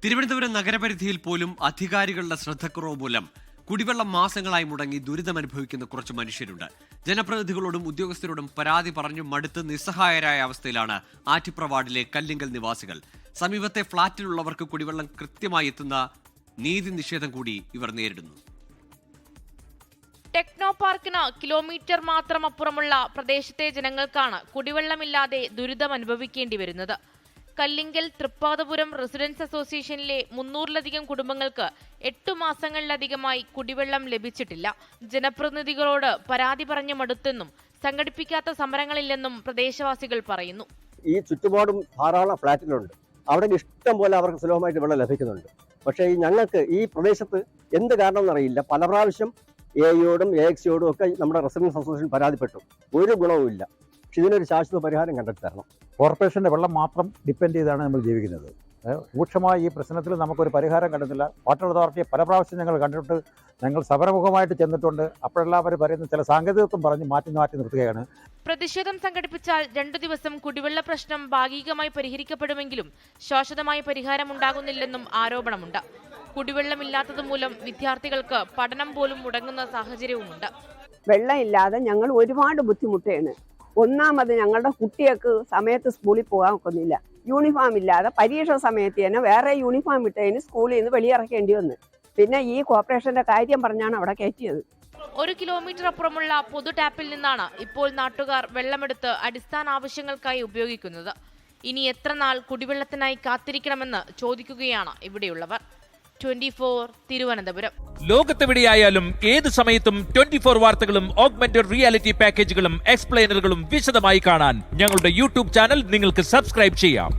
തിരുവനന്തപുരം നഗരപരിധിയിൽ പോലും അധികാരികളുടെ ശ്രദ്ധക്കുറവ് മൂലം കുടിവെള്ളം മാസങ്ങളായി മുടങ്ങി ദുരിതമനുഭവിക്കുന്ന കുറച്ച് മനുഷ്യരുണ്ട്. ജനപ്രതിനിധികളോടും ഉദ്യോഗസ്ഥരോടും പരാതി പറഞ്ഞു മടുത്ത് നിസ്സഹായരായ അവസ്ഥയിലാണ് ആറ്റിപ്ര വാർഡിലെ കല്ലിങ്കൽ നിവാസികൾ. സമീപത്തെ ഫ്ളാറ്റിലുള്ളവർക്ക് കുടിവെള്ളം കൃത്യമായി എത്തുന്ന നീതി നിഷേധം കൂടി ഇവർ നേരിടുന്നു. ടെക്നോ പാർക്കിന് കിലോമീറ്റർ മാത്രം അപ്പുറമുള്ള പ്രദേശത്തെ ജനങ്ങൾക്കാണ് കുടിവെള്ളമില്ലാതെ ദുരിതം അനുഭവിക്കേണ്ടി വരുന്നത്. കല്ലിങ്കൽ തൃപ്പാദപുരം റെസിഡൻസ് അസോസിയേഷനിലെ 300-ലധികം കുടുംബങ്ങൾക്ക് 8 മാസങ്ങളിലധികമായി കുടിവെള്ളം ലഭിച്ചിട്ടില്ല. ജനപ്രതിനിധികളോട് പരാതി പറഞ്ഞു മടുത്തെന്നും സംഘടിപ്പിക്കാത്ത സമരങ്ങളില്ലെന്നും പ്രദേശവാസികൾ പറയുന്നു. ഈ ചുറ്റുപാടും ധാരാളം ഫ്ളാറ്റുകളുണ്ട്. അവിടെ ഇഷ്ടം പോലെ അവർക്ക് സുലഭമായിട്ട് വെള്ളം ലഭിക്കുന്നുണ്ട്. പക്ഷേ ഞങ്ങൾക്ക് ഈ പ്രദേശത്ത് എന്ത് കാരണം എന്നറിയില്ല. പല പ്രാവശ്യം എയോടും AXയോടും ഒക്കെ നമ്മുടെ റെസിഡൻസ് അസോസിയേഷൻ പരാതിപ്പെട്ടു. ഒരു ഗുണവുമില്ല. പക്ഷെ ഇതിനൊരു ശാശ്വത പരിഹാരം കണ്ടെത്തി തരണം. കോർപ്പറേഷൻ്റെ വെള്ളം മാത്രം ഡിപ്പെൻഡ് ചെയ്താണ് നമ്മൾ ജീവിക്കുന്നത്. രൂക്ഷമായ ഈ പ്രശ്നത്തിൽ നമുക്കൊരു പരിഹാരം കണ്ടെത്തില്ല. വാട്ടർ അതോറിറ്റിയെ പല പ്രാവശ്യം ഞങ്ങൾ കണ്ടിട്ട് ഞങ്ങൾ സമരമുഖമായിട്ട് ചെന്നിട്ടുണ്ട്. അപ്പോഴെല്ലാം അവർ പറയുന്ന ചില സാങ്കേതികത്വം പറഞ്ഞ് മാറ്റി നിർത്തുകയാണ്. പ്രതിഷേധം സംഘടിപ്പിച്ചാൽ 2 ദിവസം കുടിവെള്ള പ്രശ്നം ഭാഗികമായി പരിഹരിക്കപ്പെടുമെങ്കിലും ശാശ്വതമായ പരിഹാരം ഉണ്ടാകുന്നില്ലെന്നും ആരോപണമുണ്ട്. കുടിവെള്ളമില്ലാത്തത് മൂലം വിദ്യാർത്ഥികൾക്ക് പഠനം പോലും മുടങ്ങുന്ന സാഹചര്യവുമുണ്ട്. വെള്ളമില്ലാതെ ഞങ്ങൾ ഒരുപാട് ബുദ്ധിമുട്ടാണ്. ഒന്നാമത് ഞങ്ങളുടെ കുട്ടികൾക്ക് സമയത്ത് സ്കൂളിൽ പോകാൻ ഒക്കുന്നില്ല. യൂണിഫോം ഇല്ലാതെ പരീക്ഷ സമയത്ത് തന്നെ വേറെ യൂണിഫോം ഇട്ടതിന് സ്കൂളിൽ നിന്ന് വെളിയിറക്കേണ്ടി വന്നു. പിന്നെ ഈ കോർപ്പറേഷന്റെ കാര്യം പറഞ്ഞാണ് അവിടെ കയറ്റിയത്. 1 കിലോമീറ്റർ അപ്പുറമുള്ള പൊതു ടാപ്പിൽ നിന്നാണ് ഇപ്പോൾ നാട്ടുകാർ വെള്ളമെടുത്ത് അടിസ്ഥാന ആവശ്യങ്ങൾക്കായി ഉപയോഗിക്കുന്നത്. ഇനി എത്ര നാൾ കുടിവെള്ളത്തിനായി കാത്തിരിക്കണമെന്ന് ചോദിക്കുകയാണ് ഇവിടെയുള്ളവർ. 24 തിരുവനന്തപുരം. ലോകത്തെവിടെയായാലും ഏത് സമയത്തും 24 വാർത്തകളും ഓഗ്മെന്റഡ് റിയാലിറ്റി പാക്കേജുകളും എക്സ്പ്ലെയിനറുകളും വിശദമായി കാണാൻ ഞങ്ങളുടെ യൂട്യൂബ് ചാനൽ നിങ്ങൾക്ക് സബ്സ്ക്രൈബ് ചെയ്യാം.